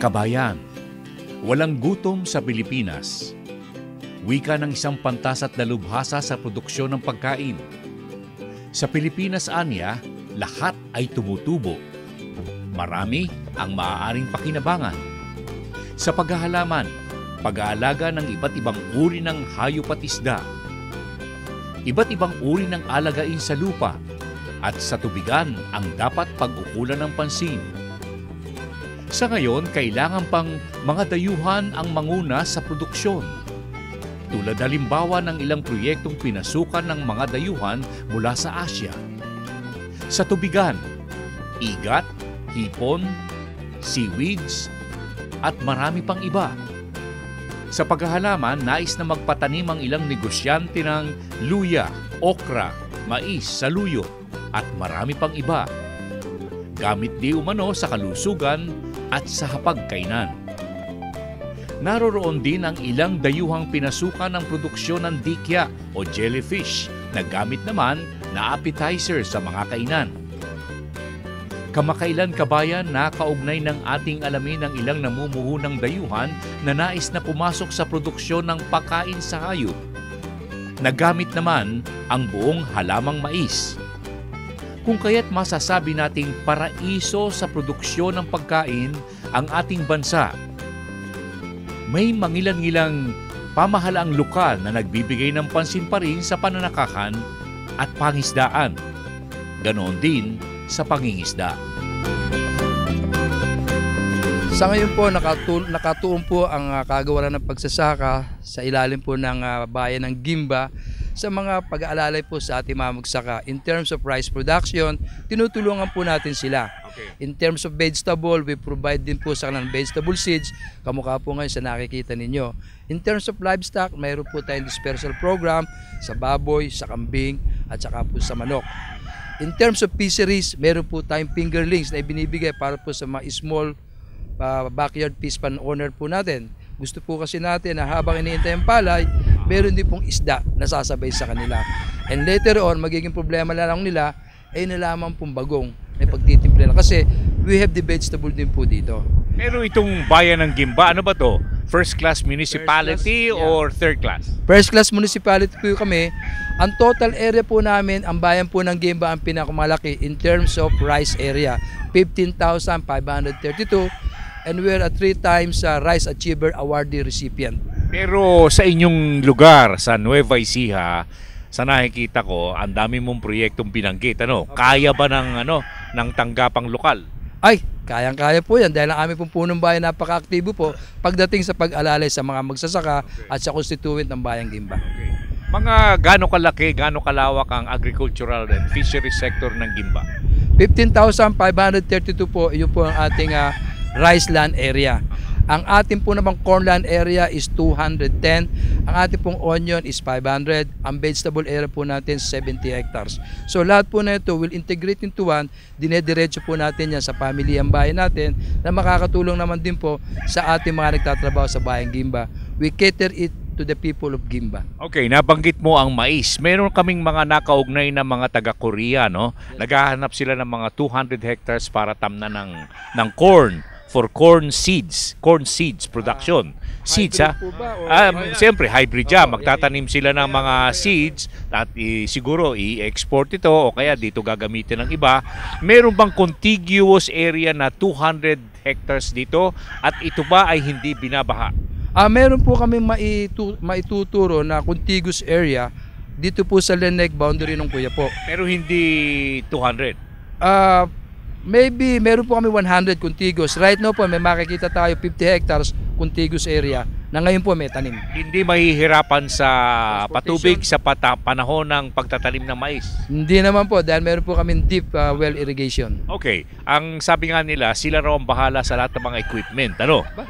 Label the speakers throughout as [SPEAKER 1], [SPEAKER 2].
[SPEAKER 1] Kabayan, walang gutom sa Pilipinas. Wika ng isang pantas at dalubhasa sa produksyon ng pagkain. Sa Pilipinas, anya, lahat ay tumutubo. Marami ang maaaring pakinabangan. Sa paghahalaman, pag-aalaga ng iba't ibang uri ng hayop at isda. Iba't ibang uri ng alagain sa lupa at sa tubigan ang dapat pag-ukulan ng pansin. Sa ngayon, kailangan pang mga dayuhan ang manguna sa produksyon. Tulad halimbawa ng ilang proyektong pinasukan ng mga dayuhan mula sa Asya. Sa tubigan, igat, hipon, seaweeds, at marami pang iba. Sa paghahalaman, nais na magpatanim ang ilang negosyante ng luya, okra, mais, saluyo, at marami pang iba. Gamit di umano sa kalusugan at sa hapagkainan. Naroroon din ang ilang dayuhang pinasukan ng produksyon ng dikya o jellyfish na gamit naman na appetizer sa mga kainan. Kamakailan kabayan, nakaugnay ng ating alamin ang ilang namumuhunang dayuhan na nais na pumasok sa produksyon ng pagkain sa hayop. Nagamit naman ang buong halamang mais. Kung kaya't masasabi nating paraiso sa produksyon ng pagkain ang ating bansa. May mangilan-ngilang pamahalaang lokal na nagbibigay ng pansin pa rin sa pananakakan at pangisdaan. Ganoon din sa pangingisda.
[SPEAKER 2] Sa ngayon po, nakatuon po ang kagawaran ng pagsasaka sa ilalim po ng bayan ng Gimba sa mga pag-aalalay po sa ating mga magsaka. In terms of rice production, tinutulungan po natin sila.
[SPEAKER 1] Okay.
[SPEAKER 2] In terms of vegetable, we provide din po sa kanilang vegetable seeds, kamukha po ngayon sa nakikita ninyo. In terms of livestock, mayroon po tayong dispersal program sa baboy, sa kambing, at saka po sa manok. In terms of fisheries, mayroon po tayong fingerlings na ibinibigay para po sa mga small backyard fish pan owner po natin. Gusto po kasi natin na habang iniintay ang palay, meron din pong isda na sasabay sa kanila. And later on, magiging problema na lang nila ay nalaman pong bagong na pagtitimpla na. Kasi we have the vegetable din po dito.
[SPEAKER 1] Pero itong bayan ng Gimba, ano ba to? First class municipality
[SPEAKER 2] First class,
[SPEAKER 1] or third class?
[SPEAKER 2] First class municipality po kami. Ang total area po namin, ang bayan po ng Gimba ang pinakamalaki in terms of rice area. 15,532. And we are a 3 times Rice Achiever Awardee recipient.
[SPEAKER 1] Pero sa inyong lugar, sa Nueva Ecija, sa nakikita ko, ang dami mong proyektong binanggit. Kaya ba ng tanggapang lokal?
[SPEAKER 2] Ay, kayang-kaya po yan dahil ang aming punong bayan napaka-aktibo po pagdating sa pag-alalay sa mga magsasaka at sa constituent ng bayang Gimba.
[SPEAKER 1] Okay. Mga gaano kalaki, gaano kalawak ang agricultural and fishery sector ng Gimba?
[SPEAKER 2] 15,532 po, yun po ang ating rice land area. Ang ating po namang corn land area is 210. Ang ating pong onion is 500. Ang vegetable area po natin 70 hectares. So lahat po na ito will integrate into one. Dinediretso po natin yan sa pamilyang bayan natin na makakatulong naman din po sa ating mga nagtatrabaho sa bayang Gimba. We cater it to the people of Gimba.
[SPEAKER 1] Okay, nabanggit mo ang mais. Meron kaming mga nakaugnay na mga taga-Korea, no? Naghahanap sila ng mga 200 hectares para tamnan ng corn. For corn seeds production. Seeds ha? Siyempre hybrid yan. Magtatanim sila ng mga seeds at siguro i-export ito o kaya dito gagamitin ng iba. Meron bang contiguous area na 200 hectares dito at ito ba ay hindi binabaha?
[SPEAKER 2] Meron po kami maituturo na contiguous area dito po sa Leneg boundary ng Kuya po.
[SPEAKER 1] Pero hindi 200?
[SPEAKER 2] Maybe meron po kami 100 contiguous. Right now po may makikita tayo 50 hectares contiguous area na ngayon po may tanim.
[SPEAKER 1] Hindi mahihirapan sa patubig sa panahon ng pagtatanim ng mais?
[SPEAKER 2] Hindi naman po dahil meron po kami deep well irrigation.
[SPEAKER 1] Okay. Ang sabi nga nila, sila raw ang bahala sa lahat ng mga equipment.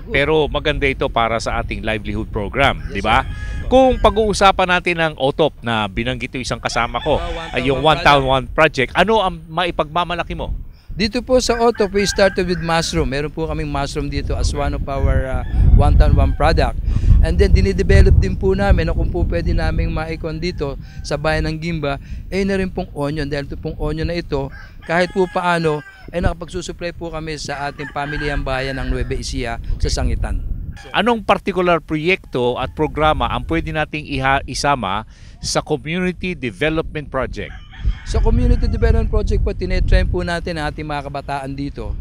[SPEAKER 1] Pero maganda ito para sa ating livelihood program, di ba? Kung pag-uusapan natin ng OTOP na binanggit ito isang kasama ko, ay yung One Town One Project, ano ang maipagmamalaki mo?
[SPEAKER 2] Dito po sa Otto, we started with mushroom. Meron po kaming mushroom dito as one of our one-ton-one product. And then dinidevelop din po namin na kung po pwede namin maikon dito sa bayan ng Gimba, na rin pong onion. Dahil ito pong onion na ito, kahit po paano, ay nakapagsusupply po kami sa ating pamilyang bayan ng Nueva Ecija sa Sangitan.
[SPEAKER 1] Anong particular proyekto at programa ang pwede nating isama sa Community Development Project?
[SPEAKER 2] Sa Community Development Project po, tinetrain po natin ang ating mga kabataan dito.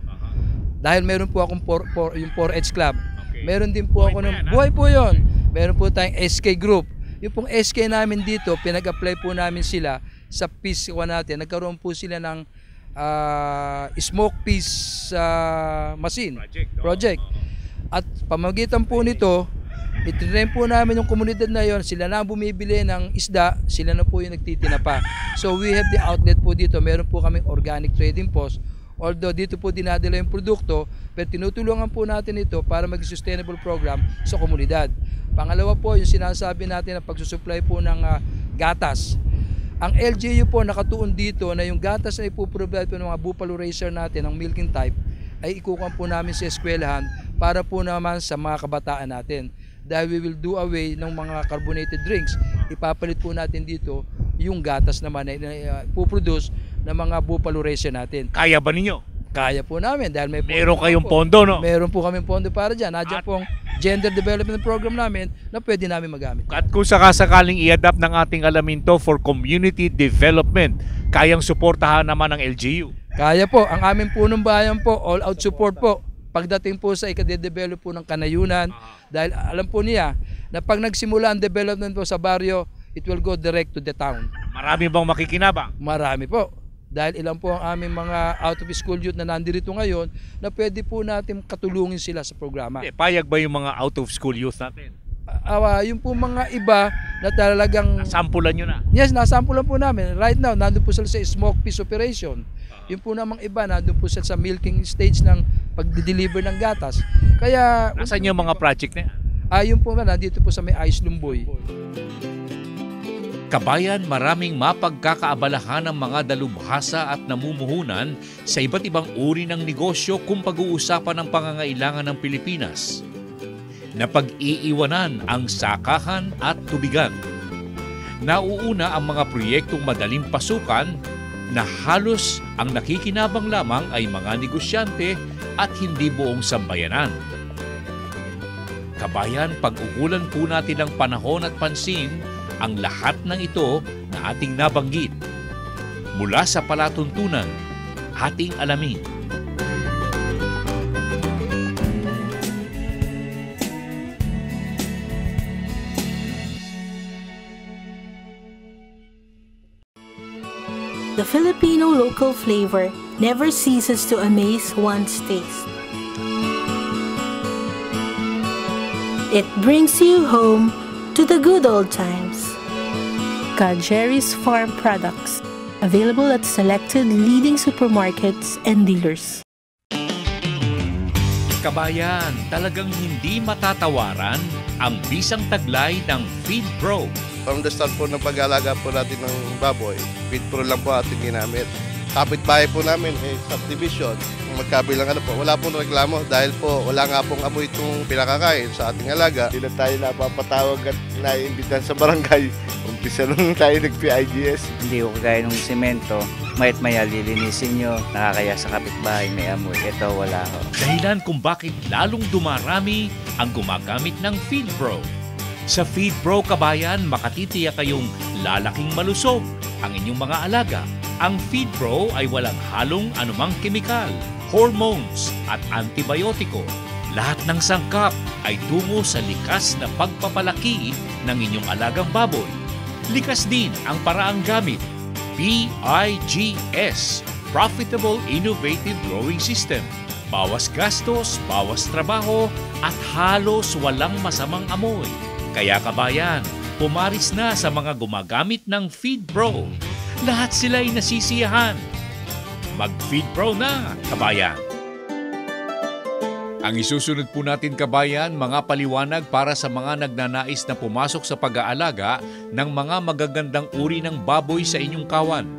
[SPEAKER 2] Dahil meron po akong yung 4H Club. Meron din po ako ng buhay po yon. Meron po tayong SK Group. Yung pong SK namin dito, pinag-apply po namin sila sa peace natin. Nagkaroon po sila ng smoke peace machine project. At pamagitan po nito, itinrain po namin yung komunidad na yon, sila na bumibili ng isda, sila na po yung nagtitinapa. So we have the outlet po dito, meron po kaming organic trading post. Although dito po dinadala yung produkto, pero tinutulungan po natin ito para mag-sustainable program sa komunidad. Pangalawa po, yung sinasabi natin na pagsusupply po ng gatas. Ang LGU po nakatuon dito na yung gatas na ipoprovide po ng mga buffalo racer natin, ng milking type, ay ikukuha po namin sa eskwelahan para po naman sa mga kabataan natin. Dahil we will do away ng mga carbonated drinks. Ipapalit po natin dito yung gatas naman na ipoproduce ng mga buffalo racer natin.
[SPEAKER 1] Kaya ba ninyo?
[SPEAKER 2] Kaya po namin dahil
[SPEAKER 1] meron kayong pondo, no?
[SPEAKER 2] Meron po kaming pondo para dyan. Nadyan pong gender development program namin na pwede namin magamit.
[SPEAKER 1] At kung sakasakaling i-adapt ng ating alamin to for community development, kayang suportahan naman ng LGU?
[SPEAKER 2] Kaya po. Ang aming punong bayan po, all out support po. Pagdating po sa ikadedevelop po ng kanayunan, dahil alam po niya na pag nagsimula ang development po sa baryo, it will go direct to the town.
[SPEAKER 1] Marami bang makikinabang?
[SPEAKER 2] Marami po. Dahil ilan po ang aming mga out of school youth na nandito ngayon na pwede po natin katulungin sila sa programa.
[SPEAKER 1] Payag ba yung mga out of school youth natin?
[SPEAKER 2] Yung po mga iba na talagang...
[SPEAKER 1] Nasampulan nyo na?
[SPEAKER 2] Yes, nasampulan po namin. Right now, nandun po sila sa smoke peace operation. Yung po namang iba, nandun po sila sa milking stage ng pag-deliver ng gatas. Kaya...
[SPEAKER 1] Nasaan yung mga project na yan?
[SPEAKER 2] Yung po nga, nandito po sa may Ice Lumboy.
[SPEAKER 1] Kabayan, maraming mapagkakaabalahan ng mga dalubhasa at namumuhunan sa iba't ibang uri ng negosyo kung pag-uusapan ng pangangailangan ng Pilipinas. Napag-iiwanan ang sakahan at tubigan. Nauuna ang mga proyektong madaling pasukan na halos ang nakikinabang lamang ay mga negosyante at hindi buong sambayanan. Kabayan, pag-ugulan po natin ng panahon at pansin ang lahat ng ito na ating nabanggit. Mula sa palatuntunan, ating alamin.
[SPEAKER 3] The Filipino local flavor never ceases to amaze one's taste. It brings you home to the good old times. Jerry's Farm Products, available at selected leading supermarkets and dealers.
[SPEAKER 1] Kabayan, talagang hindi matatawaran ang bisang taglay ng Feed Pro.
[SPEAKER 4] From the start po ng pag-alaga po natin ng baboy, Feed Pro lang po ating ginamit. Kapit-bahay po namin, subdivision, magkabilang po, wala pong reklamo dahil po wala nga pong amoy itong pinakakain sa ating alaga. Hindi na tayo napapatawag at naiimbitan sa barangay. Umpisa nung tayo nag-PIGS.
[SPEAKER 5] Hindi ko kagaya ng semento, mayat maya lilinisin nyo, nakakaya sa kapitbahay may amoy. Ito wala ho.
[SPEAKER 1] Dahilan kung bakit lalong dumarami ang gumagamit ng Feed Pro. Sa Feed Pro, kabayan, makatitiyak kayong lalaking malusog ang inyong mga alaga. Ang Feed Pro ay walang halong anumang kemikal, hormones at antibiotiko. Lahat ng sangkap ay tungo sa likas na pagpapalaki ng inyong alagang baboy. Likas din ang paraang gamit. PIGS, Profitable Innovative Growing System. Bawas gastos, bawas trabaho at halos walang masamang amoy. Kaya kabayan, pumaris na sa mga gumagamit ng Feed Pro. Lahat sila ay nasisiyahan. Mag-Feed Pro na, kabayan! Ang isusunod po natin, kabayan, mga paliwanag para sa mga nagnanais na pumasok sa pag-aalaga ng mga magagandang uri ng baboy sa inyong kawan.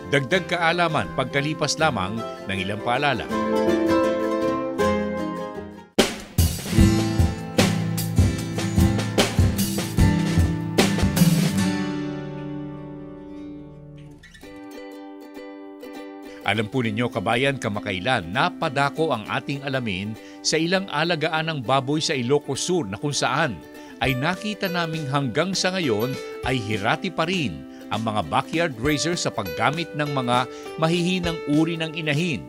[SPEAKER 1] Dagdag kaalaman pagkalipas lamang ng ilang paalala. Alam po ninyo kabayan, kamakailan napadako ang ating alamin sa ilang alagaan ng baboy sa Ilocos Sur na kung saan ay nakita naming hanggang sa ngayon ay hirati pa rin ang mga backyard raisers sa paggamit ng mga mahihinang uri ng inahin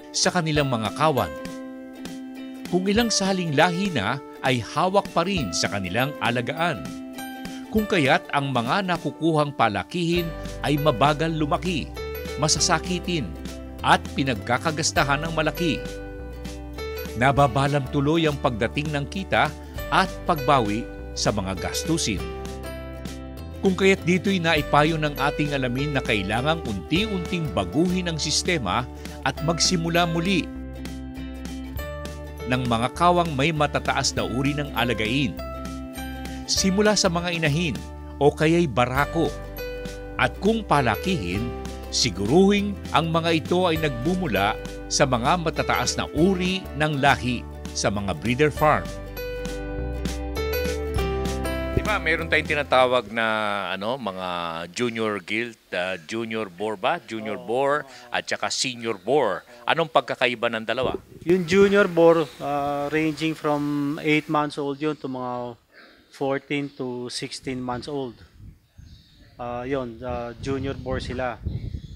[SPEAKER 1] sa kanilang mga kawan. Kung ilang saling lahi na ay hawak pa rin sa kanilang alagaan. Kung kaya't ang mga nakukuhang palakihin ay mabagal lumaki, masasakitin at pinagkakagastahan ng malaki. Nababalam tuloy ang pagdating ng kita at pagbawi sa mga gastusin. Kung kaya't dito'y naipayo ng ating alamin na kailangang unti-unting baguhin ang sistema at magsimula muli ng mga kawang may matataas na uri ng alagain. Simula sa mga inahin o kaya'y barako. At kung palakihin, siguruhin ang mga ito ay nagbumula sa mga matataas na uri ng lahi sa mga breeder farm. Diba, meron tayong tinatawag na mga junior gilt, junior boar ba? Junior boar at saka senior boar. Anong pagkakaiba ng dalawa?
[SPEAKER 6] Yung junior boar, ranging from 8 months old yun to mga 14 to 16 months old. Junior boar sila.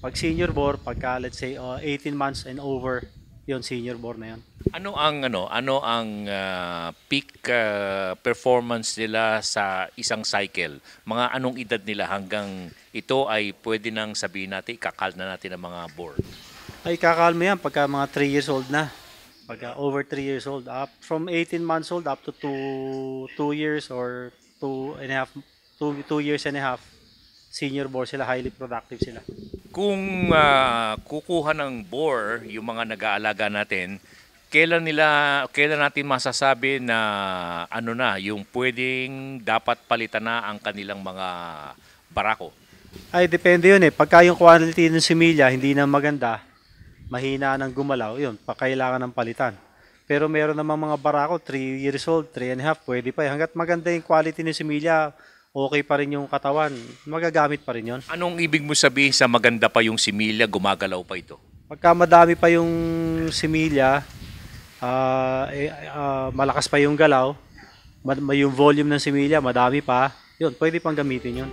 [SPEAKER 6] Pag senior boar, pagka let's say 18 months and over, yon senior boar na yon.
[SPEAKER 1] Ano ang peak performance nila sa isang cycle? Mga anong edad nila hanggang ito ay pwede nang sabihin natin, ikakal na natin ang mga boar?
[SPEAKER 6] Ay kakalma yan pagka mga 3 years old na. Pagka over 3 years old, up from 18 months old up to 2 years or 2 years and a half, senior boar sila, highly productive sila.
[SPEAKER 1] Kung kukuha ng boar yung mga nag-aalaga natin, kailan natin masasabi na yung pwedeng dapat palitan na ang kanilang mga barako?
[SPEAKER 6] Ay depende yun Pagka yung quality ng similya hindi na maganda, mahina ng gumalaw, yun, kailangan ng palitan. Pero meron namang mga barako, 3 years old, 3 and a half, pwede pa. Hanggat maganda yung quality ng similya, okay pa rin yung katawan, magagamit pa rin yun.
[SPEAKER 1] Anong ibig mo sabihin sa maganda pa yung similya, gumagalaw pa ito?
[SPEAKER 6] Pagka madami pa yung similya, malakas pa yung galaw, yung volume ng similya, madami pa, yun, pwede pang gamitin yun.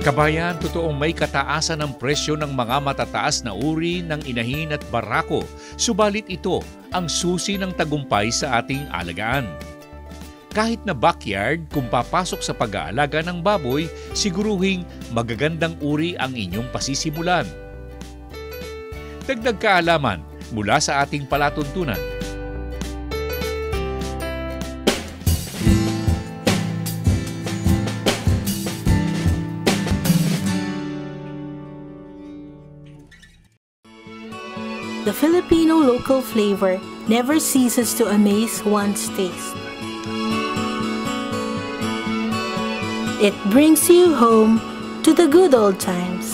[SPEAKER 1] Kabayan, totoong may kataasan ng presyo ng mga matataas na uri ng inahin at barako, subalit ito ang susi ng tagumpay sa ating alagaan. Kahit na backyard, kung papasok sa pag-aalaga ng baboy, siguruhing magagandang uri ang inyong pasisimulan. Dagdag kaalaman mula sa ating palatuntunan.
[SPEAKER 3] The Filipino local flavor never ceases to amaze one's taste. It brings you home to the good old times.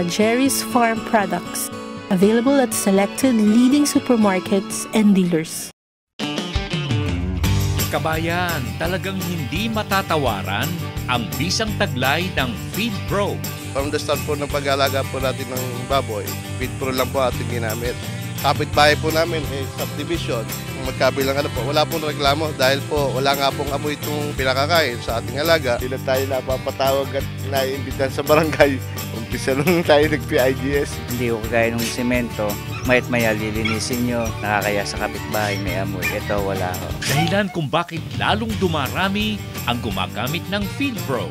[SPEAKER 3] Jerry's Farm Products, available at selected leading supermarkets and dealers.
[SPEAKER 1] Kabayan, talagang hindi matatawaran ang bisang taglay ng Feed Pro.
[SPEAKER 4] From the start po ng pag-alaga po natin ng baboy, Feed Pro lang po ating ginamit. Kapitbahay po namin, subdivision, magkabilang wala pong reklamo dahil po wala nga pong amoy itong pinakakain sa ating alaga.
[SPEAKER 7] Hindi na tayo napapatawag at naiimbitan sa barangay. Umpisa nung tayo nag-PIGS.
[SPEAKER 5] Hindi ko kagaya ng semento, mayat maya lilinisin nyo, nakakaya sa kapitbahay, may amoy. Ito wala ho.
[SPEAKER 1] Dahilan kung bakit lalong dumarami ang gumagamit ng Feed Pro.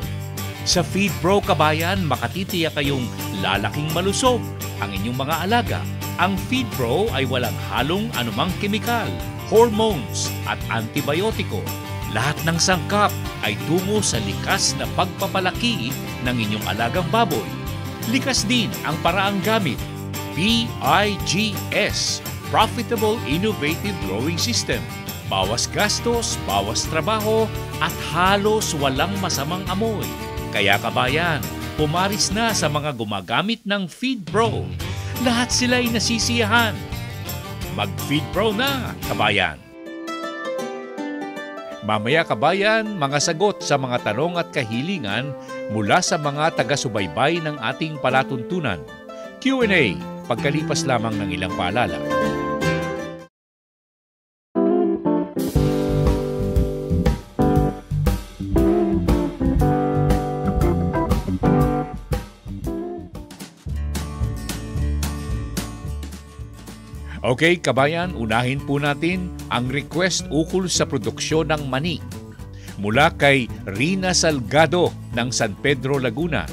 [SPEAKER 1] Sa Feed Pro, kabayan, makatitiyak kayong lalaking malusog ang inyong mga alaga. Ang Feed Pro ay walang halong anumang kemikal, hormones at antibiotiko. Lahat ng sangkap ay tungo sa likas na pagpapalaki ng inyong alagang baboy. Likas din ang paraang gamit. PIGS, Profitable Innovative Growing System. Bawas gastos, bawas trabaho, at halos walang masamang amoy. Kaya kabayan, pumaris na sa mga gumagamit ng FeedPro. Lahat sila ay nasisiyahan. Mag-FeedPro na, kabayan! Mamaya kabayan, mga sagot sa mga tanong at kahilingan mula sa mga taga-subaybay ng ating palatuntunan. Q&A, pagkalipas lamang ng ilang paalala. Okay, kabayan, unahin po natin ang request ukol sa produksyon ng mani mula kay Rina Salgado ng San Pedro, Laguna.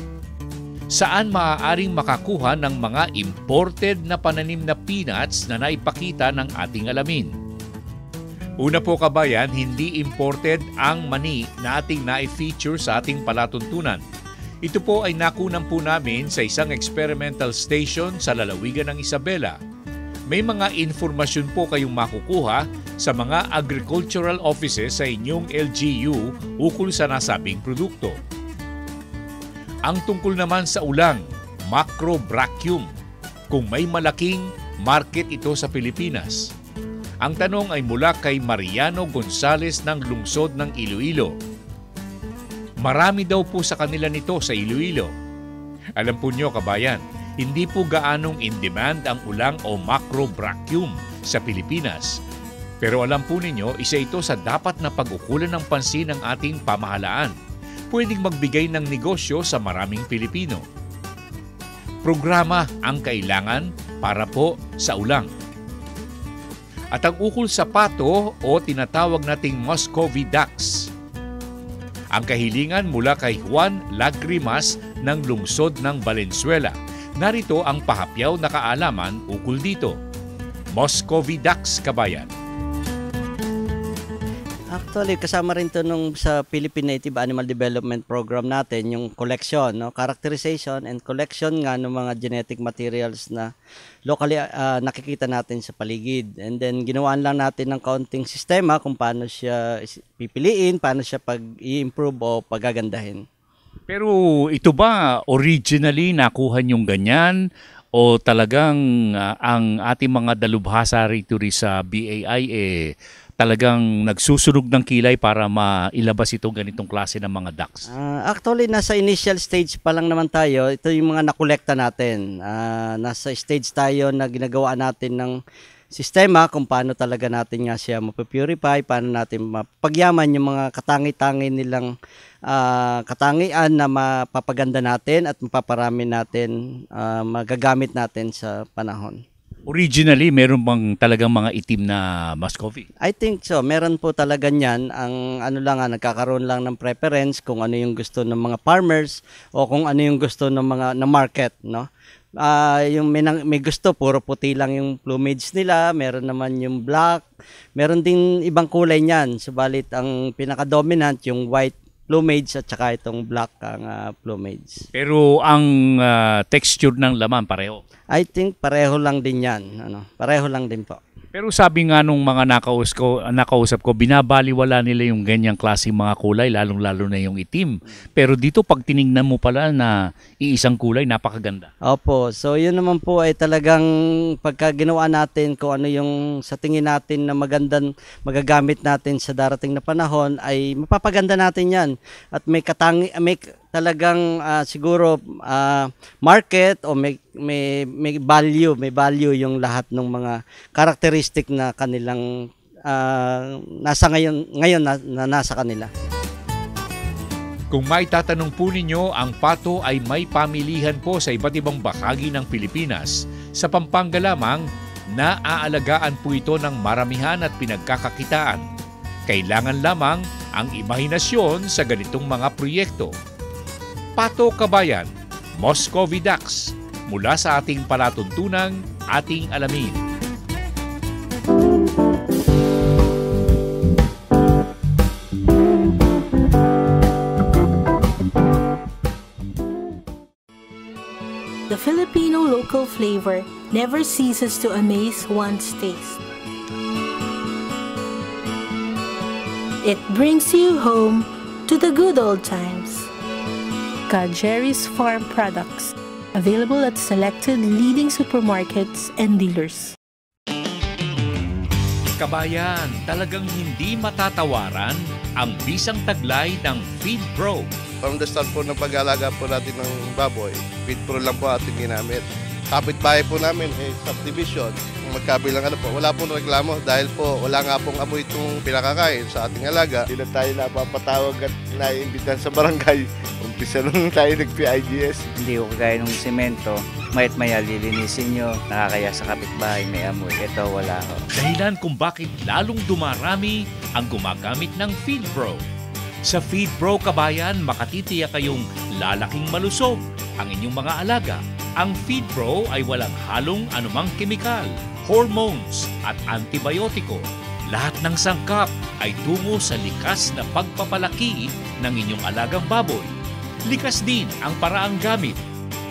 [SPEAKER 1] Saan maaaring makakuha ng mga imported na pananim na peanuts na naipakita ng ating alamin? Una po kabayan, hindi imported ang mani na ating na-feature sa ating palatuntunan. Ito po ay nakunan po namin sa isang experimental station sa lalawigan ng Isabela. May mga informasyon po kayong makukuha sa mga agricultural offices sa inyong LGU ukol sa nasabing produkto. Ang tungkol naman sa ulang, macrobrachium, kung may malaking market ito sa Pilipinas. Ang tanong ay mula kay Mariano Gonzales ng lungsod ng Iloilo. Marami daw po sa kanila nito sa Iloilo. Alam po nyo kabayan, hindi po gaanong in demand ang ulang o macrobrachium sa Pilipinas. Pero alam po ninyo, isa ito sa dapat na pag-ukulan ng pansin ng ating pamahalaan. Pwedeng magbigay ng negosyo sa maraming Pilipino. Programa ang kailangan para po sa ulang. At ang ukol sa pato o tinatawag nating Muscovy ducks. Ang kahilingan mula kay Juan Lagrimas ng lungsod ng Valenzuela. Narito ang pahapyaw na kaalaman ukol dito. Muscovy ducks, kabayan.
[SPEAKER 8] Actually, kasama rin ito sa Philippine Native Animal Development Program natin, yung collection, no? Characterization and collection nga ng mga genetic materials na locally nakikita natin sa paligid. And then, ginawaan lang natin ng kaunting sistema kung paano siya pipiliin, paano siya pag-i-improve o pagagandahin.
[SPEAKER 1] Pero ito ba originally nakuha yung ganyan o talagang ang ating mga dalubhasa rito sa BAI talagang nagsusunog ng kilay para mailabas itong ganitong klase ng mga ducks?
[SPEAKER 8] Actually, nasa initial stage pa lang naman tayo. Ito yung mga nakolekta natin. Nasa stage tayo na ginagawa natin ng sistema kung paano talaga natin nga siya mapapurify, paano natin mapagyaman yung mga katangi-tangi nilang katangian na mapapaganda natin at mapaparami natin, magagamit natin sa panahon.
[SPEAKER 1] Originally, meron bang talagang mga itim na Muscovy?
[SPEAKER 8] I think so. Meron po talaga niyan. Ang nagkakaroon lang ng preference kung ano yung gusto ng mga farmers o kung ano yung gusto ng mga na market, no? Yung may gusto, puro puti lang yung plumage nila. Meron naman yung black. Meron din ibang kulay niyan. Subalit ang pinaka-dominant yung white plumage at saka itong black ang plumage.
[SPEAKER 1] Pero ang texture ng laman pareho?
[SPEAKER 8] I think pareho lang din yan. Pareho lang din po.
[SPEAKER 1] Pero sabi nga nung mga nakausap ko, binabaliwala nila yung ganyang klaseng mga kulay, lalong-lalo na yung itim. Pero dito pag tinignan mo pala na iisang kulay, napakaganda.
[SPEAKER 8] Opo. So yun naman po ay talagang pagka ginawa natin kung ano yung sa tingin natin na magandang magagamit natin sa darating na panahon, ay mapapaganda natin yan. At may talagang siguro market o may value yung lahat ng mga characteristic na kanilang nasa ngayon na nasa kanila.
[SPEAKER 1] Kung may tatanong po ninyo, ang pato ay may pamilihan po sa iba't ibang bahagi ng Pilipinas. Sa Pampanga lamang, naaalagaan po ito ng maramihan at pinagkakakitaan. Kailangan lamang ang imahinasyon sa ganitong mga proyekto. Pato Kabayan, Muscovy ducks, mula sa ating palatuntunang ating alamin.
[SPEAKER 3] The Filipino local flavor never ceases to amaze one's taste. It brings you home to the good old times. Jerry's Farm Products, available at selected leading supermarkets and dealers.
[SPEAKER 1] Kabayan, talagang hindi matatawaran ang bisang taglay ng Feed Pro.
[SPEAKER 4] From the start po ng pag-alaga po natin ng baboy, Feed Pro lang po ating ginamit. Kapit-bahay po namin, subdivision, magkabilang wala pong reklamo dahil po wala nga pong amoy itong pinakakain sa ating alaga.
[SPEAKER 7] Hindi na tayo napapatawag at naiimbitan sa barangay. Umpisa nung tayo nag-PIGS.
[SPEAKER 5] Hindi ko kagaya ng semento, mayat maya lilinisin nyo, nakakaya sa kapitbahay, may amoy. Ito wala ho.
[SPEAKER 1] Dahilan kung bakit lalong dumarami ang gumagamit ng Feed Pro. Sa Feed Pro, kabayan, makatitiyak kayong lalaking malusog ang inyong mga alaga. Ang Feed Pro ay walang halong anumang kemikal, hormones at antibiotiko. Lahat ng sangkap ay tungo sa likas na pagpapalaki ng inyong alagang baboy. Likas din ang paraang gamit.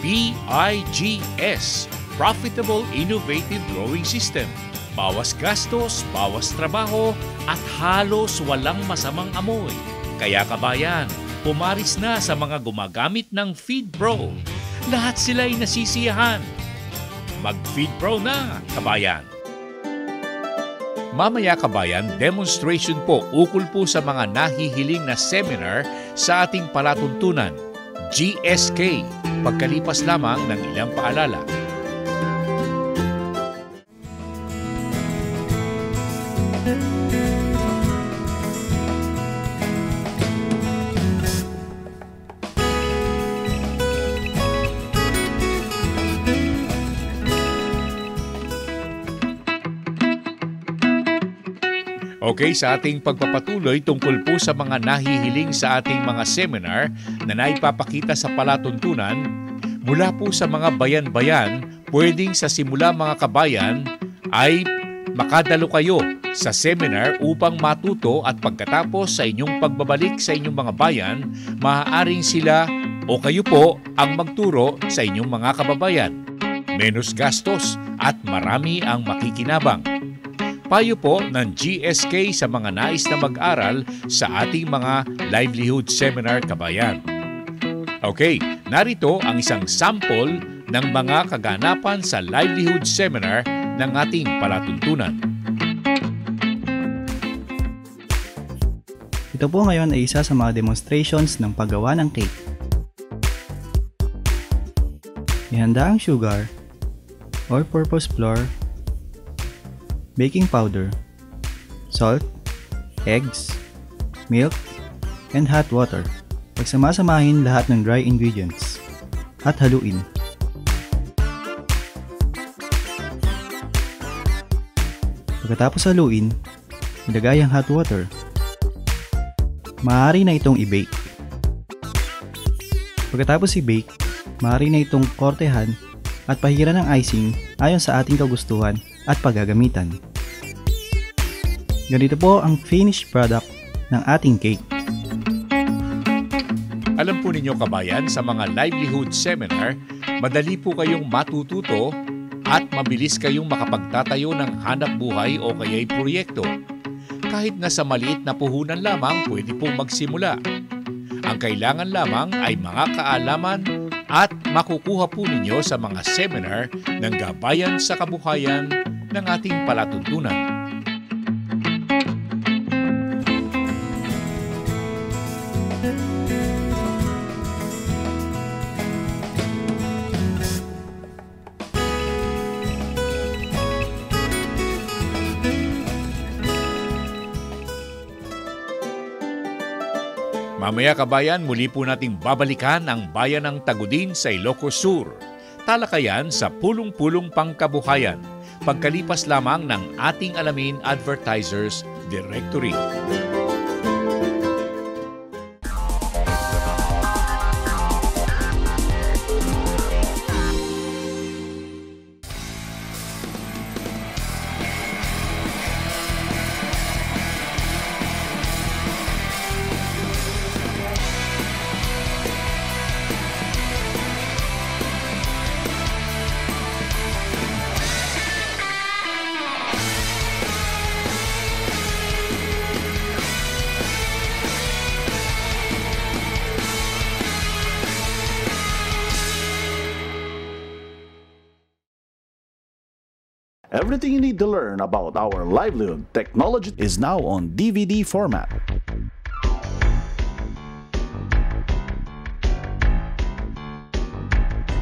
[SPEAKER 1] PIGS, Profitable Innovative Growing System. Bawas gastos, bawas trabaho at halos walang masamang amoy. Kaya kabayan, pumaris na sa mga gumagamit ng Feed Pro. Lahat sila ay nasisiyahan. Mag-Feed Pro na, kabayan! Mamaya kabayan, demonstration po ukol po sa mga nahihiling na seminar sa ating palatuntunan, GSK, pagkalipas lamang ng ilang paalala. Okay, sa ating pagpapatuloy tungkol po sa mga nahihiling sa ating mga seminar na naipapakita sa palatuntunan, mula po sa mga bayan-bayan, pwedeng sa simula mga kabayan ay makadalo kayo sa seminar upang matuto at pagkatapos sa inyong pagbabalik sa inyong mga bayan, maaaring sila o kayo po ang magturo sa inyong mga kababayan. Menos gastos at marami ang makikinabang. Payo po ng GSK sa mga nais na mag-aral sa ating mga livelihood seminar kabayan. Okay, narito ang isang sample ng mga kaganapan sa livelihood seminar ng ating palatuntunan.
[SPEAKER 9] Ito po ngayon ay isa sa mga demonstrations ng paggawa ng cake. Ihanda ang sugar, all-purpose flour, baking powder, salt, eggs, milk, and hot water. Pagsamasamahin lahat ng dry ingredients at haluin. Pagkatapos haluin, ilagay ang hot water. Maaari na itong i-bake. Pagkatapos i-bake, maaari na itong kortehan at pahiran ng icing ayon sa ating kagustuhan at paggagamitan. Ganito po ang finished product ng ating cake.
[SPEAKER 1] Alam po ninyo kabayan, sa mga livelihood seminar, madali po kayong matututo at mabilis kayong makapagtatayo ng hanap buhay o kaya'y proyekto. Kahit na sa maliit na puhunan lamang, pwede pong magsimula. Ang kailangan lamang ay mga kaalaman at makukuha po ninyo sa mga seminar ng gabayan sa kabuhayan ng ating palatuntunan. Mamaya kabayan, muli po nating babalikan ang bayan ng Tagudin sa Ilocos Sur. Talakayan sa Pulong-Pulong Pangkabuhayan, pagkalipas lamang ng ating alamin Advertisers Directory.
[SPEAKER 10] Everything you need to learn about our livelihood technology is now on DVD format.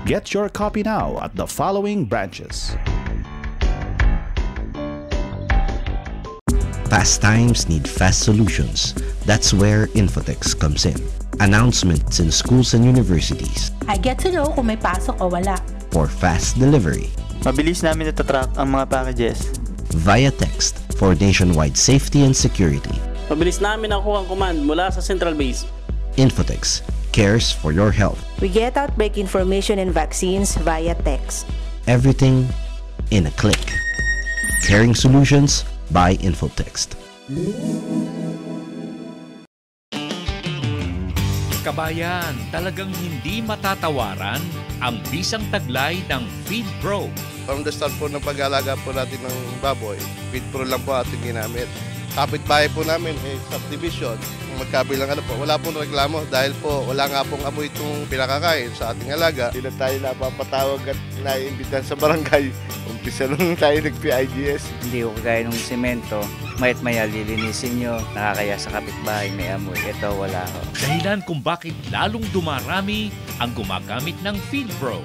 [SPEAKER 10] Get your copy now at the following branches.
[SPEAKER 11] Fast times need fast solutions. That's where Infotex comes in. Announcements in schools and universities.
[SPEAKER 3] I get to know kung may pasok o wala.
[SPEAKER 11] For fast delivery.
[SPEAKER 12] Mabilis namin natatrack ang mga packages.
[SPEAKER 11] Via text for nationwide safety and security.
[SPEAKER 13] Mabilis namin nakuha ang command mula sa central base.
[SPEAKER 11] Infotex cares for your health.
[SPEAKER 14] We get outbreak information and vaccines via text.
[SPEAKER 11] Everything in a click. Caring solutions by Infotext.
[SPEAKER 1] Kabayan, talagang hindi matatawaran ang bisang taglay ng FeedPro.
[SPEAKER 4] From the start po ng pag-aalaga po natin ng baboy, FeedPro lang po ating ginamit. Kapitbahay po namin, subdivision, magkabilang wala pong reklamo dahil po wala nga pong amoy itong pinakakain sa ating alaga.
[SPEAKER 7] Hindi na tayo napapatawag at naiimbitan sa barangay. Umpisa nung tayo nag-PIGS.
[SPEAKER 5] Hindi ko kagaya ng semento, mayat maya lilinisin nyo, nakakaya sa kapitbahay, may amoy. Ito wala ho.
[SPEAKER 1] Dahilan kung bakit lalong dumarami ang gumagamit ng FeedPro.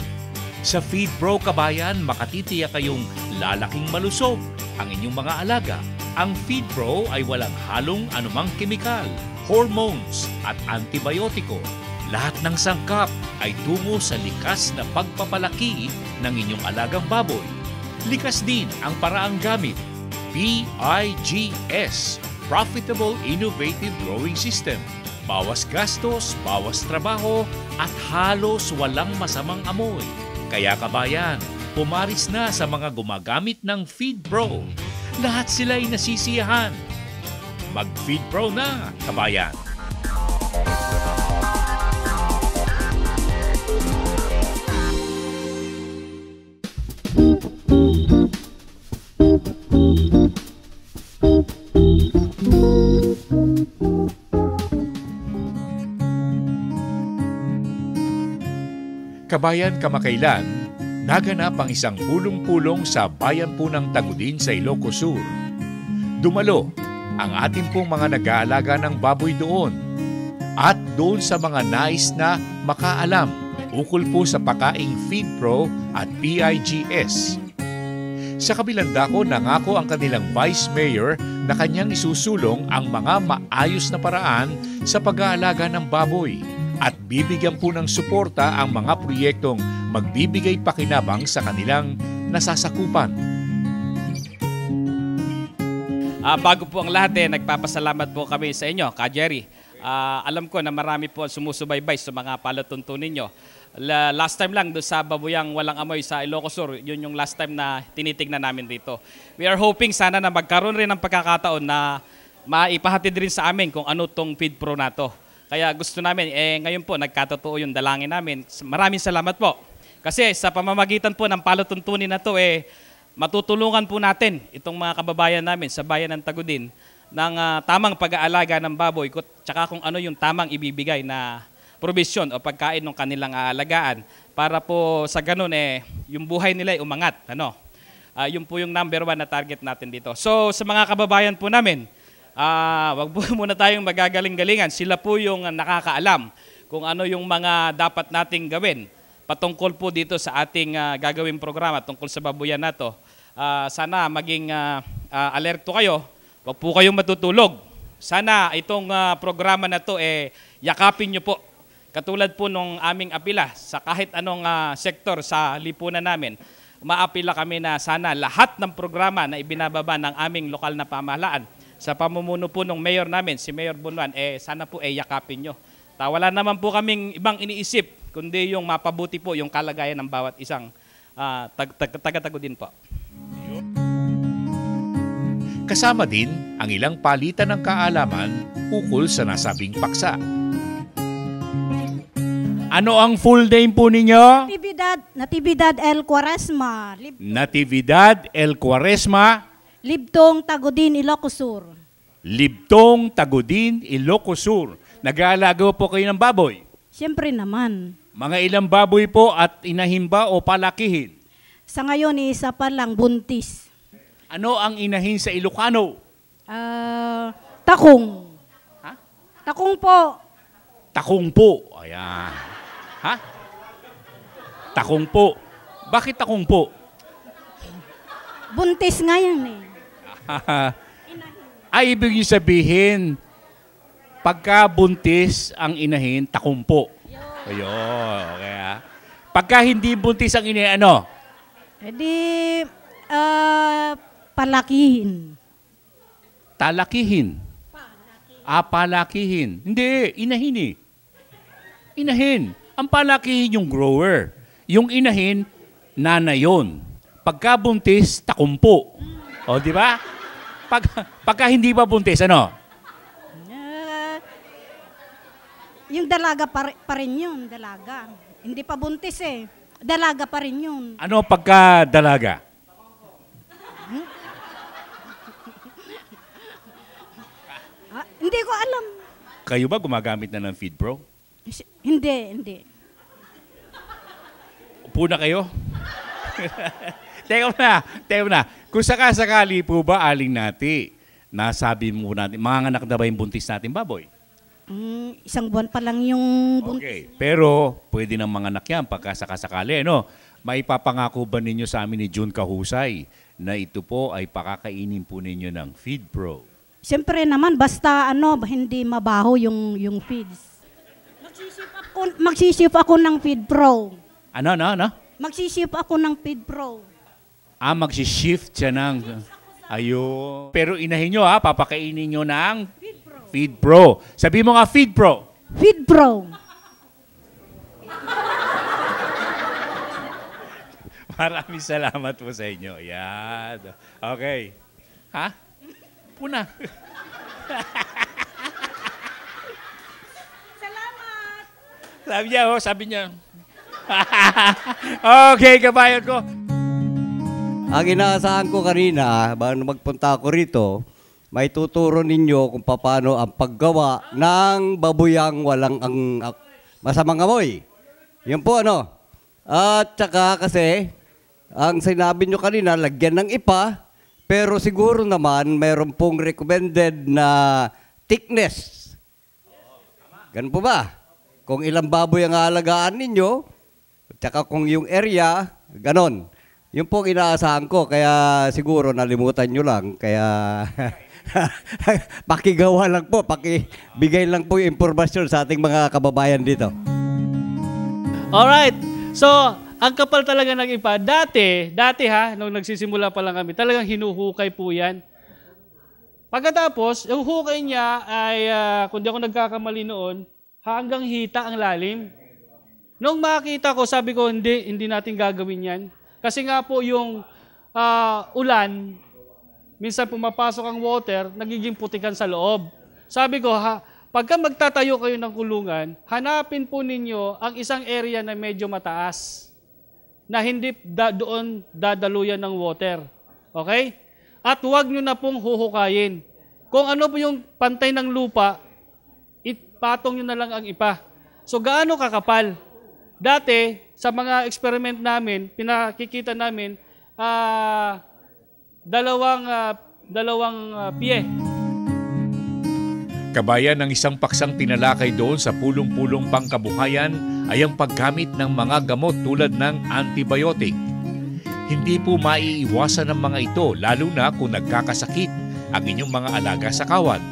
[SPEAKER 1] Sa FeedPro, kabayan, makatitiyak kayong lalaking malusog ang inyong mga alaga. Ang FeedPro ay walang halong anumang kemikal, hormones at antibiotiko. Lahat ng sangkap ay tungo sa likas na pagpapalaki ng inyong alagang baboy. Likas din ang paraang gamit. PIGS, Profitable Innovative Growing System. Bawas gastos, bawas trabaho at halos walang masamang amoy. Kaya kabayan, pumaris na sa mga gumagamit ng FeedPro. Lahat sila ay nasisiyahan. Mag-FeedPro na, kabayan! Kabayan, kamakailan, naganap ang isang pulong-pulong sa bayan po ng Tagudin sa Ilocos Sur. Dumalo ang ating pong mga nag-aalaga ng baboy doon at doon sa mga nais na makaalam ukol po sa pakaing FeedPro at PIGS. Sa kabilang dako, nangako ang kanilang Vice Mayor na kanyang isusulong ang mga maayos na paraan sa pag-aalaga ng baboy at bibigyan po ng suporta ang mga proyektong magbibigay pakinabang sa kanilang nasasakupan.
[SPEAKER 15] Bago po ang lahat, nagpapasalamat po kami sa inyo, Ka Jerry. Alam ko na marami po sumusubaybay sa mga palatuntunin nyo. Last time lang doon sa babuyang walang amoy sa Ilocos Sur, yun yung last time na tinitignan namin dito. We are hoping sana na magkaroon rin ng pagkakataon na maipahatid rin sa amin kung ano tong FeedPro na to. Kaya gusto namin, ngayon po nagkatotoo yung dalangin namin. Maraming salamat po. Kasi sa pamamagitan po ng palatuntunin na to, matutulungan po natin itong mga kababayan namin sa bayan ng Tagudin ng tamang pag-aalaga ng baboy, tsaka kung ano yung tamang ibibigay na provision o pagkain ng kanilang aalagaan para po sa ganun yung buhay nila ay umangat. Yun po yung number 1 na target natin dito. So sa mga kababayan po namin, wag po muna tayong magagaling-galingan. Sila po yung nakakaalam kung ano yung mga dapat nating gawin patungkol po dito sa ating gagawing programa tungkol sa babuyan na to. Sana maging alerto kayo. Wag po kayong matutulog. Sana itong programa na to yakapin nyo po. Katulad po nung aming apila sa kahit anong sektor sa lipunan namin. Maapila kami na sana lahat ng programa na ibinababa ng aming lokal na pamahalaan sa pamumuno po ng mayor namin, si Mayor Bunuan, sana po yakapin nyo. Wala naman po kaming ibang iniisip, kundi yung mapabuti po yung kalagayan ng bawat isang taga-Tagudin po.
[SPEAKER 1] Kasama din ang ilang palitan ng kaalaman ukol sa nasabing paksa. Ano ang full name po ninyo?
[SPEAKER 16] Natividad El Quaresma.
[SPEAKER 1] Natividad El Quaresma.
[SPEAKER 16] Libtong, Tagudin, Ilocos Sur.
[SPEAKER 1] Libtong, Tagudin, Ilocos Sur. Nag-aalaga po kayo ng baboy?
[SPEAKER 16] Siyempre naman.
[SPEAKER 1] Mga ilang baboy po at inahimba o palakihin?
[SPEAKER 16] Sa ngayon, isa pa lang, buntis.
[SPEAKER 1] Ano ang inahin sa Ilocano?
[SPEAKER 16] Takong.
[SPEAKER 1] Ha?
[SPEAKER 16] Takong po.
[SPEAKER 1] Takong po. Ayan. Ha? Takong po. Bakit takong po?
[SPEAKER 16] Buntis nga yan eh.
[SPEAKER 1] Ay, ibig sabihin, pagka buntis ang inahin, takumpo. Ayun, okay ha. Pagka hindi buntis ang inahin, ano?
[SPEAKER 16] Palakihin.
[SPEAKER 1] Talakihin. Palakihin. Hindi, inahin eh. Inahin. Ang palakihin yung grower. Yung inahin, nanayon. Pagka buntis, takumpo. O, di ba? Pagka hindi ba buntis, ano?
[SPEAKER 16] Yung dalaga pa rin yun, dalaga. Hindi pa buntis eh. Dalaga pa rin yun.
[SPEAKER 1] Ano pagka dalaga?
[SPEAKER 16] Hindi ko alam.
[SPEAKER 1] Kayo ba gumagamit na ng FeedPro?
[SPEAKER 16] Hindi.
[SPEAKER 1] Upo na kayo? Teka na. Kung sakasakali po ba, Aling Nati, nasabi mo natin, manganganak na ba yung buntis natin baboy?
[SPEAKER 16] Isang buwan pa lang yung buntis.
[SPEAKER 1] Okay, pero pwede nang manganak yan pagka sakasakali. No? May papangako ba ninyo sa amin ni June Kahusay na ito po ay pakakainin po ninyo ng FeedPro?
[SPEAKER 16] Siyempre naman, basta hindi mabaho yung feeds. Magsisip ako ng FeedPro.
[SPEAKER 1] Ano?
[SPEAKER 16] Magsisip ako ng FeedPro.
[SPEAKER 1] Magsishift siya ng... Ayun. Pero inahin nyo papakainin nyo ng... FeedPro. Sabi mo nga, FeedPro.
[SPEAKER 16] FeedPro.
[SPEAKER 1] Maraming salamat po sa inyo. Yan. Okay. Ha? Puna.
[SPEAKER 16] Salamat.
[SPEAKER 1] Sabi niya. Okay, kabayan ko.
[SPEAKER 8] Ang inaasahan ko kanina, bago magpunta ako rito, may tuturo ninyo kung paano ang paggawa ng babuyang walang masamang amoy. Yan po At saka kasi, ang sinabi nyo kanina, lagyan ng ipa, pero siguro naman mayroon pong recommended na thickness. Ganun po ba? Kung ilang baboy ang aalagaan ninyo, at saka kung yung area, ganon. Yun po inaasahan ko, kaya siguro nalimutan nyo lang, kaya pakigawa lang po, pakibigay lang po yung impormasyon sa ating mga kababayan dito.
[SPEAKER 13] Alright, so ang kapal talaga ng ipa, dati nung nagsisimula pa lang kami, talagang hinuhukay po yan. Pagkatapos, yung hukay niya ay, kung di ako nagkakamali noon, hanggang hita ang lalim. Nung makita ko, sabi ko, hindi natin gagawin yan. Kasi nga po yung ulan, minsan pumapasok ang water, nagiging putikan sa loob. Sabi ko, pagka magtatayo kayo ng kulungan, hanapin po ninyo ang isang area na medyo mataas, na hindi doon dadaluyan ng water. Okay? At huwag nyo na pong huhukayin. Kung ano po yung pantay ng lupa, ipatong nyo na lang ang ipa. So gaano kakapal? Dati, sa mga experiment namin, pinakikita namin, dalawang pie.
[SPEAKER 1] Kabayan, ng isang paksang tinalakay doon sa pulong-pulong pangkabuhayan ay ang paggamit ng mga gamot tulad ng antibiotic. Hindi po maiiwasan ng mga ito, lalo na kung nagkakasakit ang inyong mga alaga sa kawan.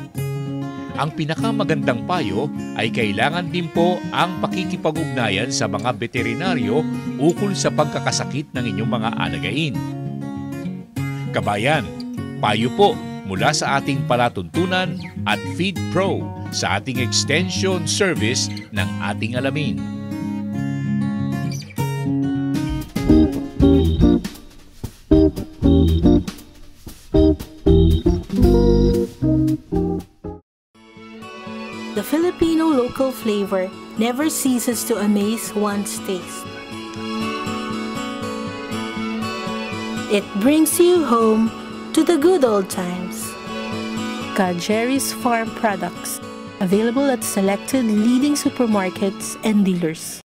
[SPEAKER 1] Ang pinakamagandang payo ay kailangan din po ang pakikipag-ugnayan sa mga veterinaryo ukol sa pagkakasakit ng inyong mga alagain. Kabayan, payo po mula sa ating palatuntunan at FeedPro sa ating extension service ng ating alamin.
[SPEAKER 3] The Filipino local flavor never ceases to amaze one's taste. It brings you home to the good old times. Jerry's Farm Products, available at selected leading supermarkets and dealers.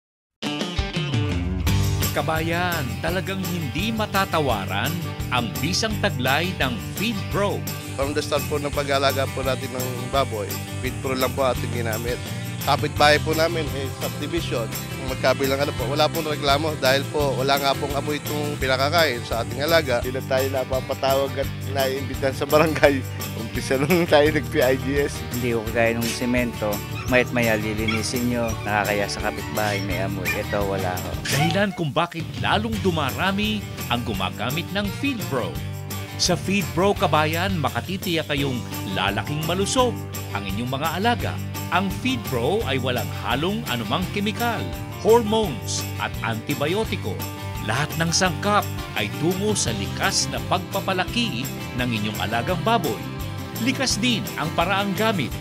[SPEAKER 1] Kabayan, talagang hindi matatawaran ang bisang taglay ng Feed Pro.
[SPEAKER 4] From the start po ng pag-alaga po natin ng baboy, Feed Pro lang po ating ginamit. Kapitbahay po namin, subdivision, magkabilang wala pong reklamo dahil po wala nga pong amoy itong pinakakain sa ating alaga.
[SPEAKER 7] Hindi na tayo napapatawag at naiimbitan sa barangay. Umpisa nung tayo nag-PIGS.
[SPEAKER 5] Hindi ko kagaya ng semento, mayat maya lilinisin nyo, nakakaya sa kapitbahay, may amoy. Ito wala ho.
[SPEAKER 1] Dahilan kung bakit lalong dumarami ang gumagamit ng Feed Pro. Sa Feed Pro, kabayan, makatitiyak kayong lalaking malusog ang inyong mga alaga. Ang Feed Pro ay walang halong anumang kemikal, hormones at antibiotiko. Lahat ng sangkap ay tungo sa likas na pagpapalaki ng inyong alagang baboy. Likas din ang paraang gamit.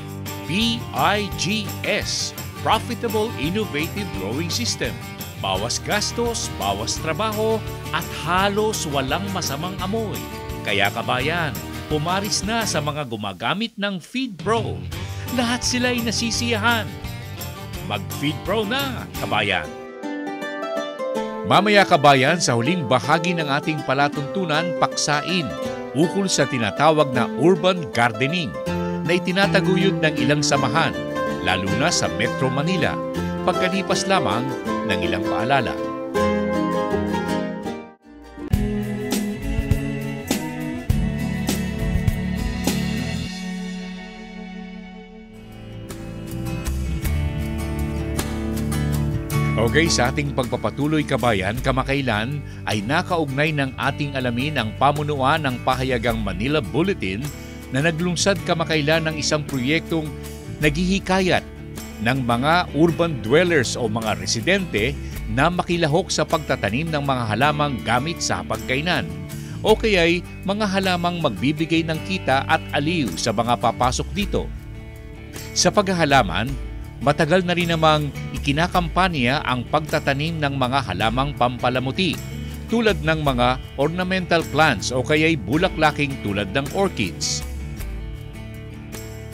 [SPEAKER 1] PIGS, Profitable Innovative Growing System. Bawas gastos, bawas trabaho at halos walang masamang amoy. Kaya kabayan, pumaris na sa mga gumagamit ng Feed Pro. Lahat sila ay nasisiyahan. Mag-Feed Pro na, kabayan! Mamaya kabayan, sa huling bahagi ng ating palatuntunan, paksain ukol sa tinatawag na urban gardening na itinataguyod ng ilang samahan, lalo na sa Metro Manila, pagkalipas lamang ng ilang paalala. Okay, sa ating pagpapatuloy kabayan, kamakailan ay nakaugnay ng ating alamin ang pamunuan ng pahayagang Manila Bulletin na naglungsad kamakailan ng isang proyektong naghihikayat ng mga urban dwellers o mga residente na makilahok sa pagtatanim ng mga halamang gamit sa hapagkainan o kaya'y mga halamang magbibigay ng kita at aliw sa mga papasok dito. Sa paghahalaman, matagal na rin namang ikinakampanya ang pagtatanim ng mga halamang pampalamuti tulad ng mga ornamental plants o kaya'y bulaklaking tulad ng orchids.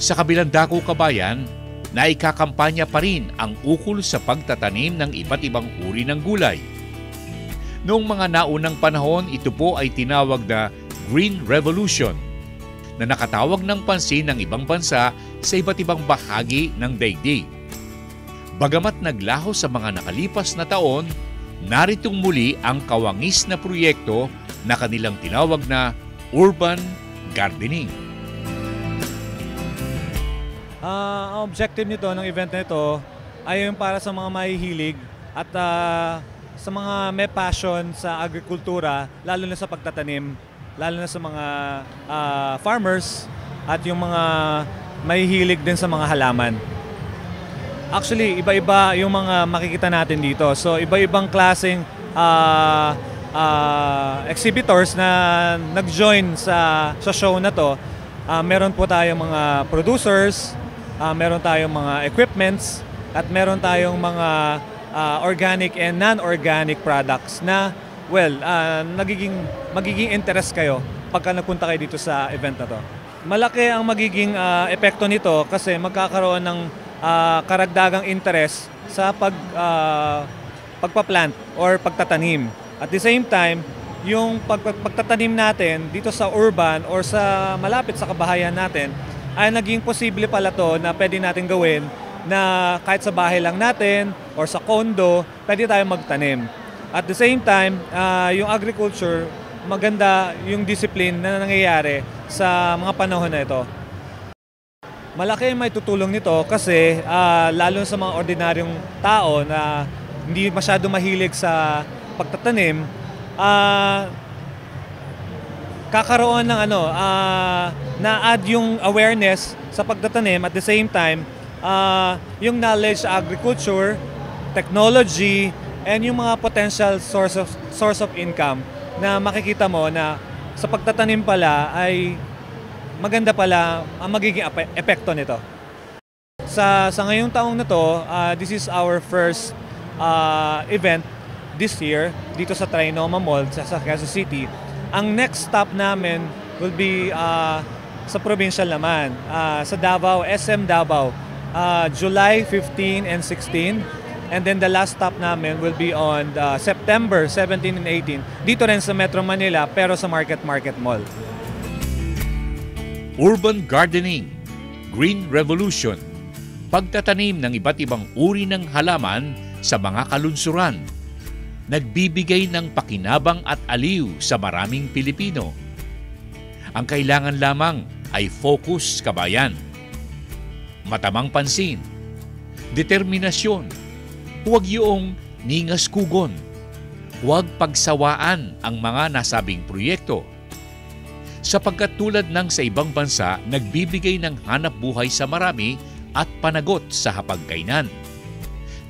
[SPEAKER 1] Sa kabilang dako kabayan, naikakampanya pa rin ang ukol sa pagtatanim ng iba't ibang uri ng gulay. Noong mga naunang panahon, ito po ay tinawag na Green Revolution na nakatawag ng pansin ng ibang bansa sa iba't ibang bahagi ng daigdig. Bagamat naglaho sa mga nakalipas na taon, naritong muli ang kawangis na proyekto na kanilang tinawag na urban gardening.
[SPEAKER 17] Ang objective nito, ng event na ito, ay yung para sa mga mahihilig at sa mga may passion sa agrikultura, lalo na sa pagtatanim, lalo na sa mga farmers at yung mga mahihilig din sa mga halaman. Actually, iba-iba yung mga makikita natin dito. So, iba-ibang klaseng exhibitors na nag-join sa show na to. Meron po tayong mga producers, meron tayong mga equipments, at meron tayong mga organic and non-organic products na, magiging interest kayo pagka nagpunta kayo dito sa event na to. Malaki ang magiging epekto nito kasi magkakaroon ng karagdagang interest sa pagpa-plant or pagtatanim. At the same time, yung pagtatanim natin dito sa urban or sa malapit sa kabahayan natin ay naging posible pala to na pwede natin gawin na kahit sa bahay lang natin or sa condo, pwede tayong magtanim. At the same time, yung agriculture, maganda yung discipline na nangyayari sa mga panahon na ito. Malaki may tutulong nito kasi lalo sa mga ordinaryong tao na hindi masyado mahilig sa pagtatanim, kakaroon ng na-add yung awareness sa pagtatanim at the same time, yung knowledge sa agriculture, technology, and yung mga potential source of income na makikita mo na sa pagtatanim pala ay maganda pala ang magiging epekto nito. Sa ngayong taong na to, this is our first event this year dito sa Trinoma Mall sa Quezon City. Ang next stop namin will be sa provincial naman, sa Davao, SM Davao, July 15 and 16. And then the last stop namin will be on September 17 and 18. Dito rin sa Metro Manila pero sa Market Mall.
[SPEAKER 1] Urban gardening, green revolution, pagtatanim ng iba't ibang uri ng halaman sa mga kalunsuran, nagbibigay ng pakinabang at aliw sa maraming Pilipino. Ang kailangan lamang ay focus, kabayan. Matamang pansin, determinasyon, huwag yung ningas-kugon, huwag pagsawaan ang mga nasabing proyekto. Sapagkat tulad ng sa ibang bansa, nagbibigay ng hanap buhay sa marami at panagot sa hapagkainan.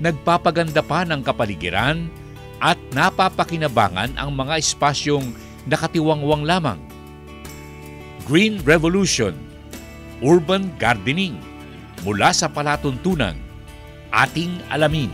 [SPEAKER 1] Nagpapaganda pa ng kapaligiran at napapakinabangan ang mga espasyong nakatiwangwang lamang. Green Revolution, Urban Gardening, mula sa palatuntunan, ating alamin.